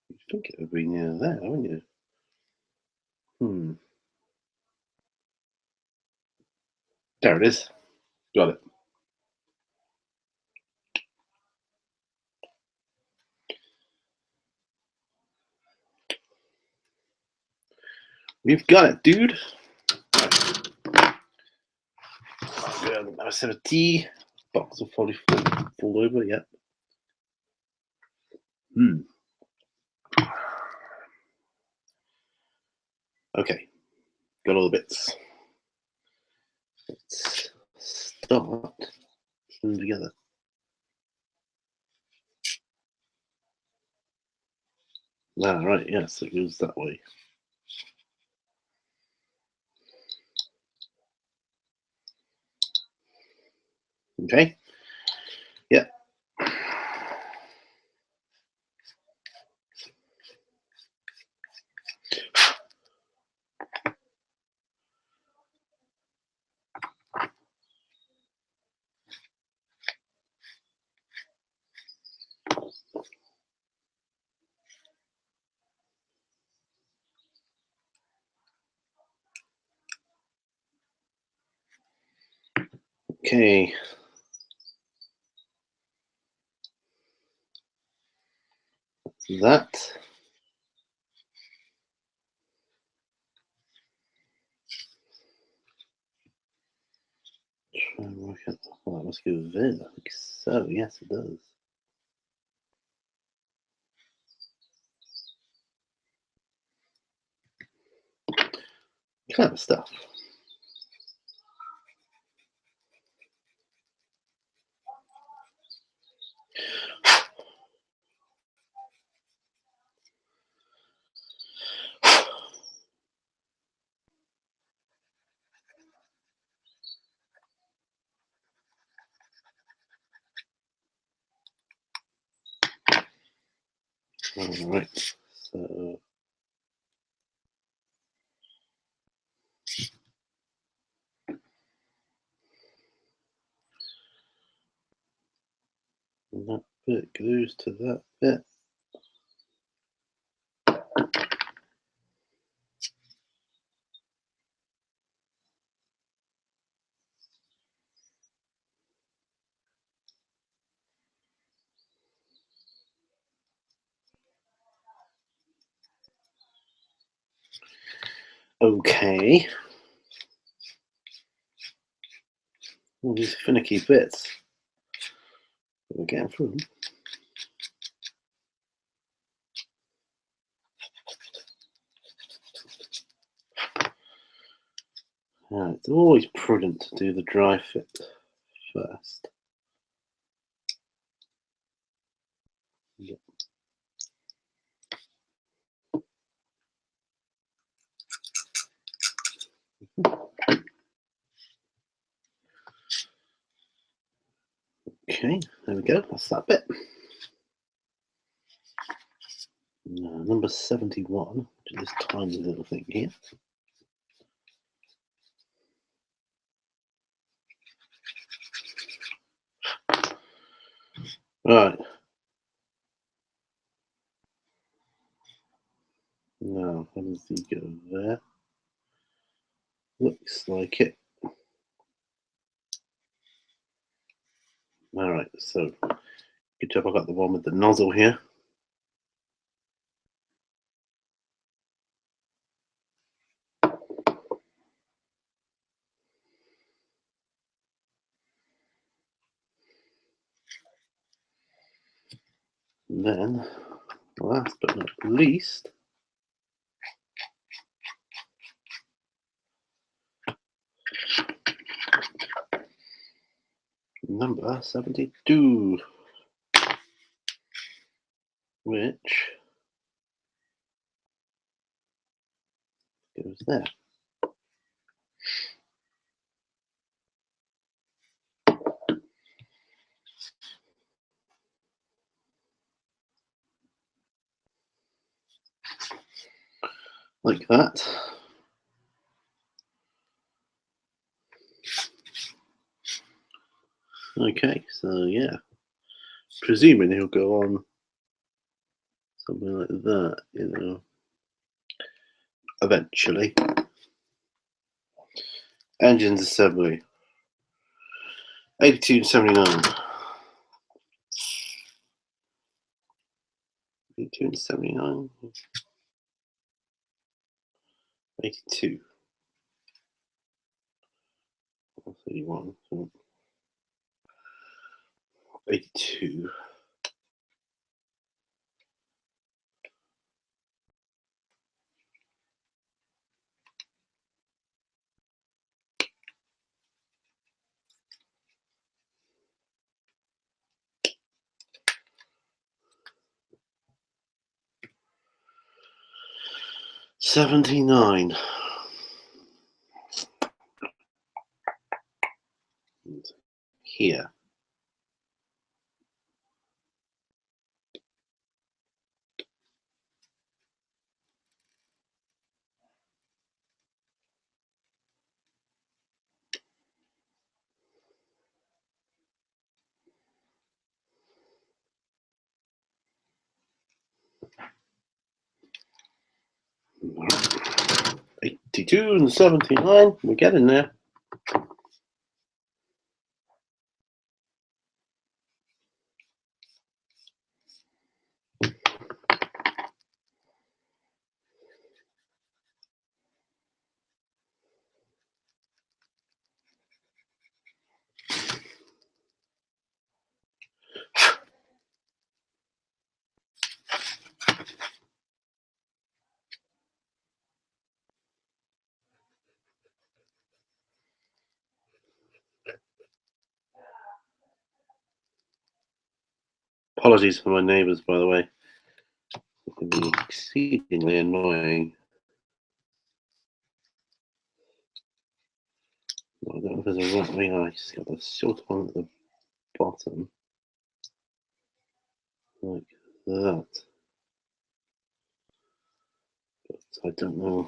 You'd think it would be near there, wouldn't you? There it is. Got it. We've got it, dude. Good. I said a T. Box of 44. Fall over, yep. Okay. Got all the bits. Let's start putting them together. Ah, right, yes, it goes that way. Okay. Yeah. Okay. That. Try and work out. Oh, that must go there. I think so. Yes, it does. Clever stuff. All right. So. That bit glues to that bit. Okay. All these finicky bits. We're getting through them. Yeah, it's always prudent to do the dry fit first. Yep. Okay, there we go. That's that bit. Now number 71, which is this tiny little thing here. Right. Now, how does he go there? Looks like it. Alright, so good job I got the one with the nozzle here. And then, last but not least, number 72, which goes there. Like that. Okay, so yeah, presuming he'll go on something like that, you know, eventually. Engines assembly, 82 and 79. 82 and 79. 82. 31. 82. $79. Here. Right. 82 and 79. We're getting there. Apologies for my neighbours, by the way. It can be exceedingly annoying. I don't know if there's a right way. I just got the short one at the bottom. Like that. But I don't know.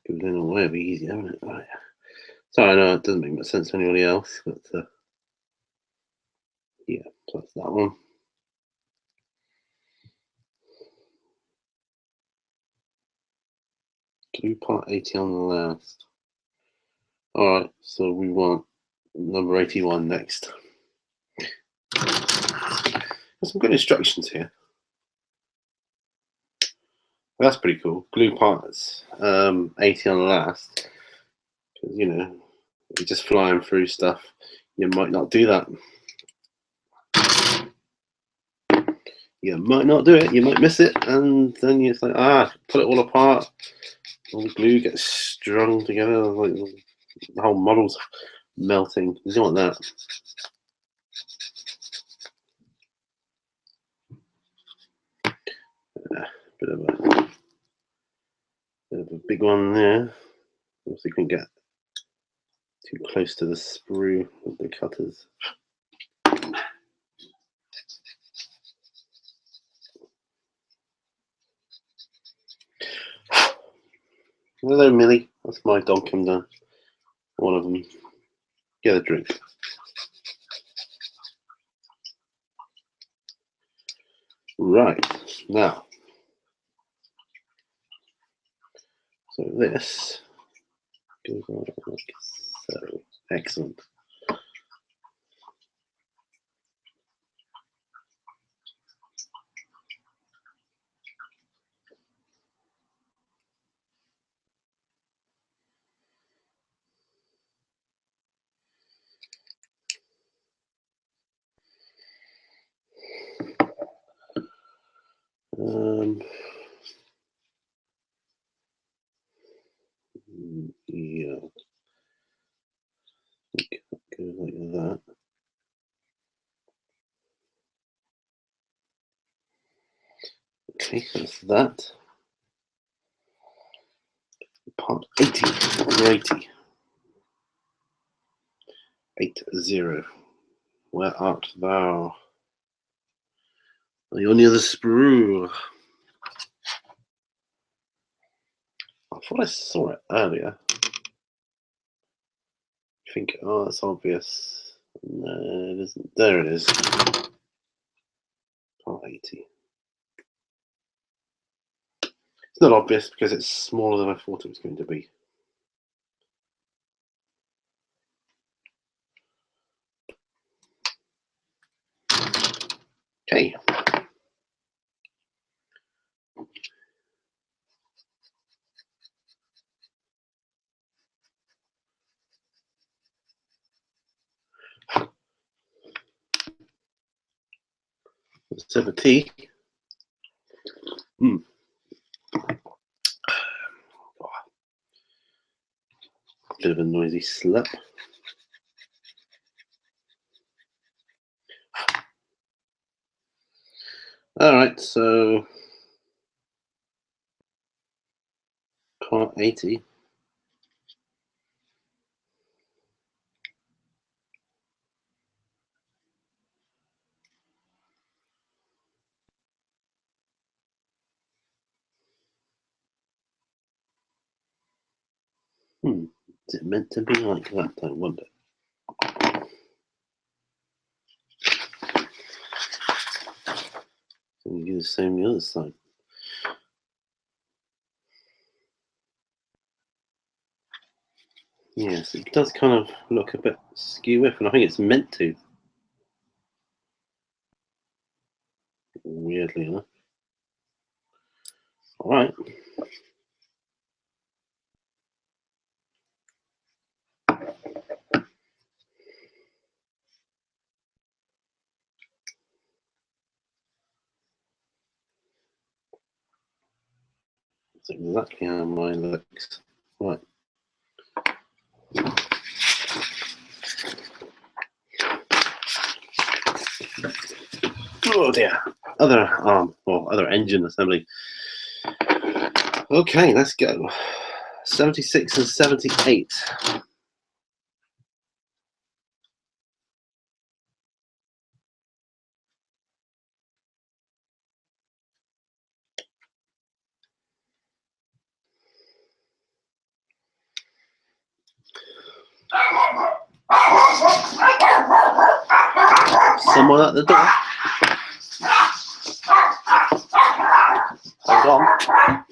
Give it in a way, it'd be easier, wouldn't it? Right. Sorry, I know it doesn't make much sense to anybody else, but yeah, so that's that one. Glue part 80 on the last. Alright, so we want number 81 next. There's some good instructions here. That's pretty cool. Glue parts 80 on the last. Because, you know, if you're just flying through stuff, you might not do that. You might not do it, you might miss it, and then you think, put it all apart. All the glue gets strung together, like the whole model's melting. You don't want that. Bit of a big one there. If we can get too close to the sprue with the cutters. Hello, Millie. That's my dog come down. One of them. Get a drink. Right, now. So this goes on like so. Excellent. Yeah, it goes like that. Okay, that's that. Part 80, or 80. 80. Where art thou? You're near the sprue. I thought I saw it earlier. I think, oh, that's obvious. No, it isn't. There it is. Part 80. It's not obvious because it's smaller than I thought it was going to be. Okay. Let's have a tea. Bit of a noisy slap. All right, so part 80. Is it meant to be like that? I wonder. Can you do the same the other side? Yes, it does kind of look a bit skew-iff, and I think it's meant to. Weirdly enough. All right. That's exactly how mine looks. Right. Oh dear. Other arm, or other engine assembly. Okay, let's go. 76 and 78. Someone at the door. Hold on.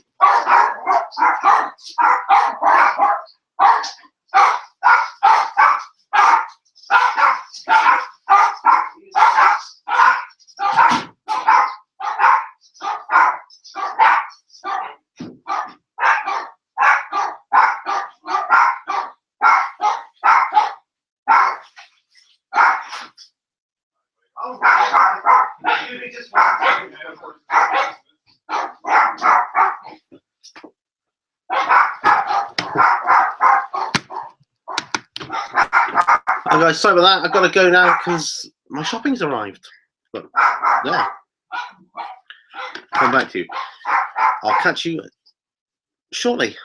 Oh, guys, sorry about that. I've got to go now because my shopping's arrived. But yeah, come back to you. I'll catch you shortly.